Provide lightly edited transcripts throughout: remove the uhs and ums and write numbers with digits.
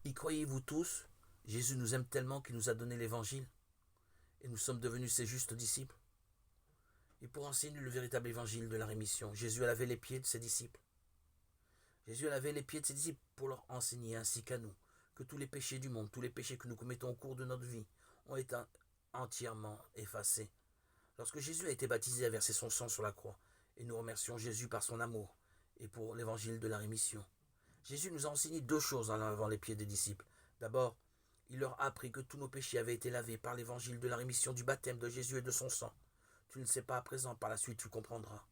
Y croyez-vous tous? Jésus nous aime tellement qu'il nous a donné l'évangile et nous sommes devenus ses justes disciples. Et pour enseigner le véritable évangile de la rémission, Jésus a lavé les pieds de ses disciples. Jésus a lavé les pieds de ses disciples pour leur enseigner, ainsi qu'à nous, que tous les péchés du monde, tous les péchés que nous commettons au cours de notre vie, ont été entièrement effacés. Lorsque Jésus a été baptisé, a versé son sang sur la croix, et nous remercions Jésus par son amour et pour l'évangile de la rémission. Jésus nous a enseigné deux choses en lavant les pieds des disciples. D'abord, il leur a appris que tous nos péchés avaient été lavés par l'évangile de la rémission du baptême de Jésus et de son sang. Tu ne sais pas à présent, par la suite tu comprendras.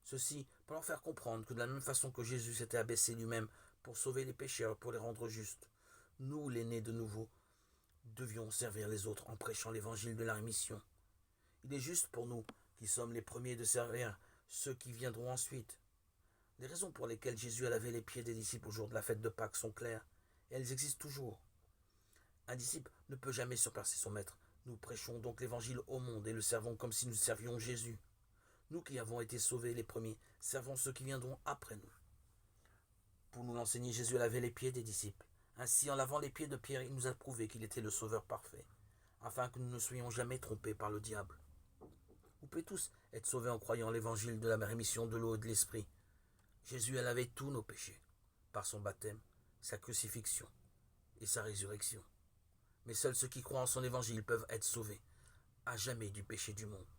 Ceci pour leur faire comprendre que de la même façon que Jésus s'était abaissé lui-même pour sauver les pécheurs, pour les rendre justes, nous, les nés de nouveau, devions servir les autres en prêchant l'évangile de la rémission. Il est juste pour nous, qui sommes les premiers, de servir ceux qui viendront ensuite. Les raisons pour lesquelles Jésus a lavé les pieds des disciples au jour de la fête de Pâques sont claires, et elles existent toujours. Un disciple ne peut jamais surpasser son maître. Nous prêchons donc l'évangile au monde et le servons comme si nous servions Jésus. Nous qui avons été sauvés les premiers, servons ceux qui viendront après nous. Pour nous l'enseigner, Jésus a lavé les pieds des disciples. Ainsi, en lavant les pieds de Pierre, il nous a prouvé qu'il était le Sauveur parfait, afin que nous ne soyons jamais trompés par le diable. Vous pouvez tous être sauvés en croyant l'évangile de la rémission de l'eau et de l'esprit. Jésus a lavé tous nos péchés, par son baptême, sa crucifixion et sa résurrection. Mais seuls ceux qui croient en son évangile peuvent être sauvés, à jamais du péché du monde.